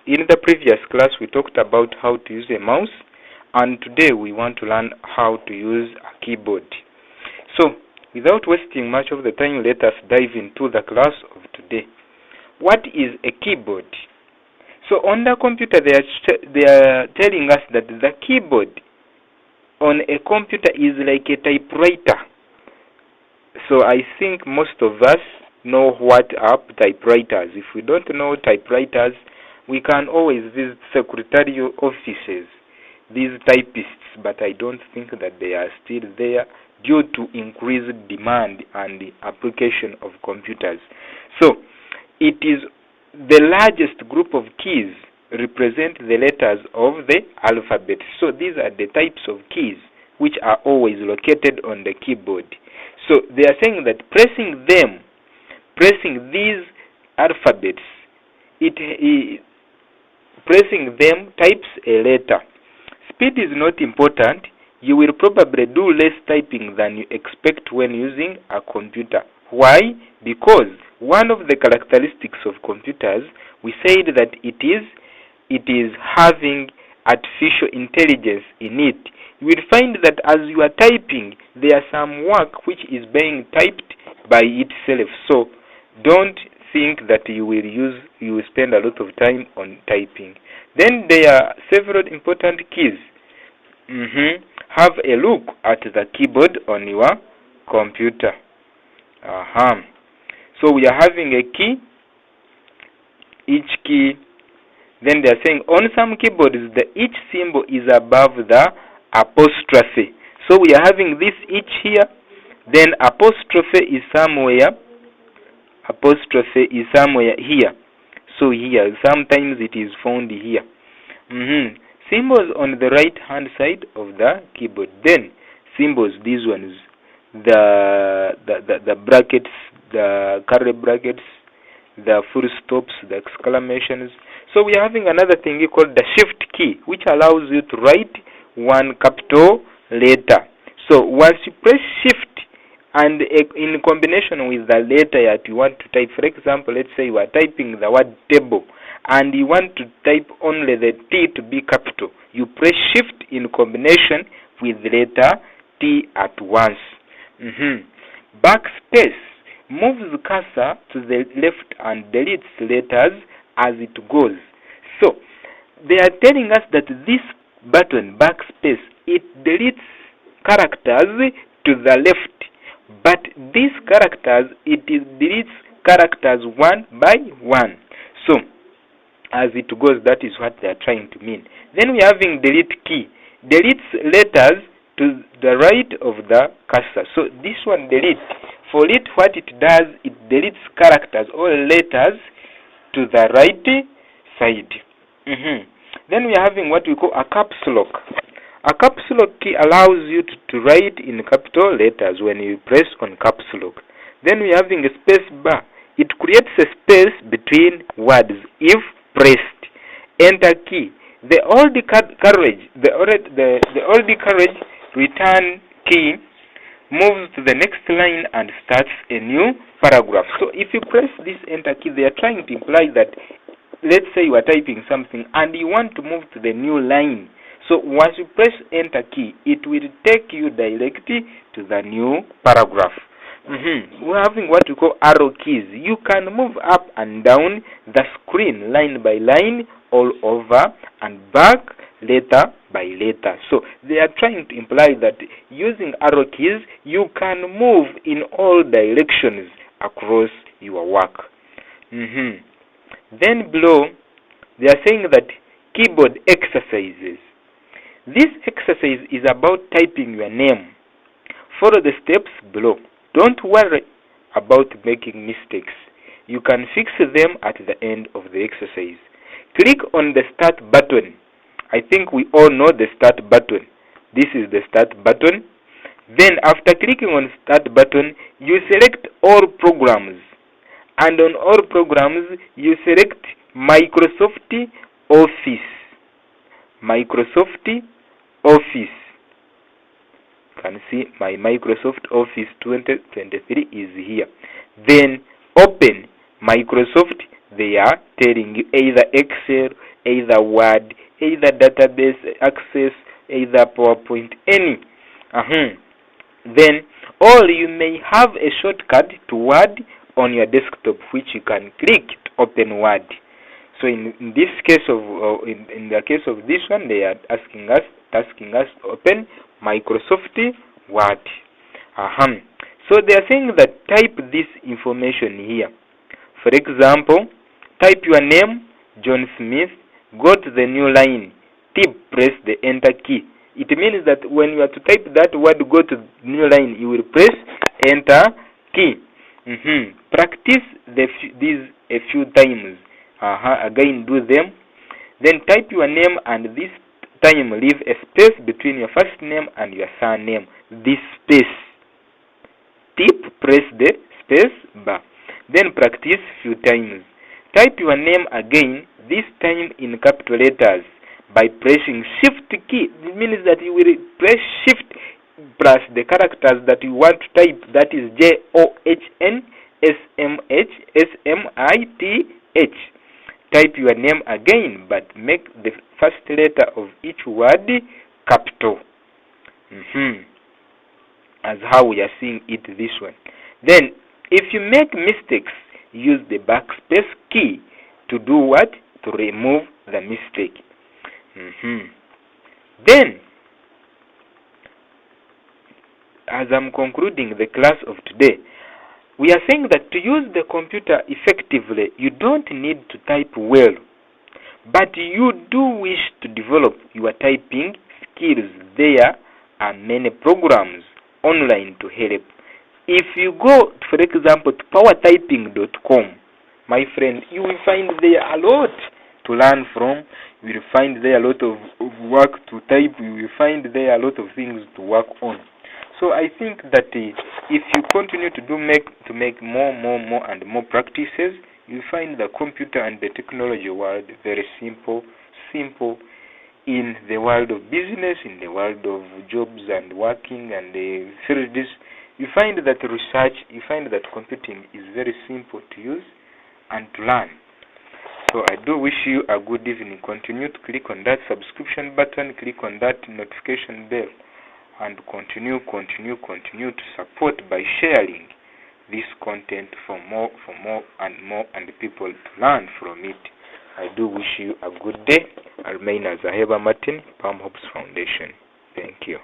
In the previous class, we talked about how to use a mouse, and today we want to learn how to use a keyboard. So, without wasting much of the time, let us dive into the class of today. What is a keyboard? So, on the computer, they are telling us that the keyboard on a computer is like a typewriter. So, I think most of us know what are typewriters. If we don't know typewriters, we can always visit secretarial offices, these typists, but I don't think that they are still there due to increased demand and the application of computers. So, it is the largest group of keys represent the letters of the alphabet. So, these are the types of keys which are always located on the keyboard. So, they are saying that pressing these alphabets, pressing them types a letter. Speed is not important. You will probably do less typing than you expect when using a computer. Why? Because one of the characteristics of computers, we said that it is having artificial intelligence in it. You will find that as you are typing, there are some work which is being typed by itself. So don't think that you will spend a lot of time on typing. Then there are several important keys. Have a look at the keyboard on your computer. So we are having a key, each key. Then they are saying on some keyboards each symbol is above the apostrophe. So we are having this each here. Then apostrophe is somewhere. Apostrophe is somewhere here. So here, sometimes it is found here. Symbols on the right hand side of the keyboard. Then symbols, these ones, the brackets, the curly brackets, the full stops, the exclamations. So we are having another thing called the shift key, which allows you to write one capital letter. So once you press shift, and in combination with the letter that you want to type, for example, let's say you are typing the word table, and you want to type only the T to be capital, you press shift in combination with the letter T at once. Backspace moves the cursor to the left and deletes letters as it goes. So they are telling us that this button, backspace, it deletes characters to the left. But these characters, it deletes characters one by one. So, as it goes, that is what they are trying to mean. Then we are having delete key. Deletes letters to the right of the cursor. So, this one delete. For it, what it does, it deletes characters or letters to the right side. Then we are having what we call a caps lock. A caps lock key allows you to write in capital letters when you press on caps lock. Then we are having a space bar. It creates a space between words if pressed. Enter key. The old carriage return key moves to the next line and starts a new paragraph. So if you press this enter key, they are trying to imply that, let's say you are typing something and you want to move to the new line. So once you press enter key, it will take you directly to the new paragraph. We're having what we call arrow keys. You can move up and down the screen line by line, all over and back, letter by letter. So they are trying to imply that using arrow keys, you can move in all directions across your work. Then below, they are saying that keyboard exercises. This exercise is about typing your name. Follow the steps below. Don't worry about making mistakes. You can fix them at the end of the exercise. Click on the start button. I think we all know the start button. This is the start button. Then after clicking on start button, you select all programs. And on all programs, you select Microsoft Office. Microsoft Office. You can see my Microsoft Office 2023 is here. Then open Microsoft, they are telling you either Excel, either Word, either database access, either PowerPoint, any. Then, or you may have a shortcut to Word on your desktop, which you can click to open Word. So in this case of in the case of this one, they are asking us to open Microsoft Word. So they are saying that type this information here. For example, type your name, John Smith, go to the new line, press the enter key. It means that when you are to type that word, go to the new line, you will press enter key. Practice these a few times. Again, do them. Then type your name, and this time leave a space between your first name and your surname. This space. Press the space bar. Then practice few times. Type your name again, this time in capital letters, by pressing shift key. It means that you will press shift plus the characters that you want to type, that is JOHNSMHSMITH. Type your name again, but make the first letter of each word capital. As how we are seeing it this one. Then, if you make mistakes, use the backspace key to do what? To remove the mistake. Then, as I'm concluding the class of today, we are saying that to use the computer effectively, you don't need to type well, but you do wish to develop your typing skills. There are many programs online to help. If you go, for example, to powertyping.com, my friend, you will find there a lot to learn from. You will find there a lot of work to type. You will find there a lot of things to work on. So I think that if you continue to make more and more practices, you find the computer and the technology world very simple in the world of business, in the world of jobs and working and the fields. You find that research, you find that computing is very simple to use and to learn. So I do wish you a good evening. Continue to click on that subscription button, click on that notification bell, and continue to support by sharing this content for more and people to learn from it. I do wish you a good day. I remain as AHEBWA Martin, Palm Hopes Foundation. Thank you.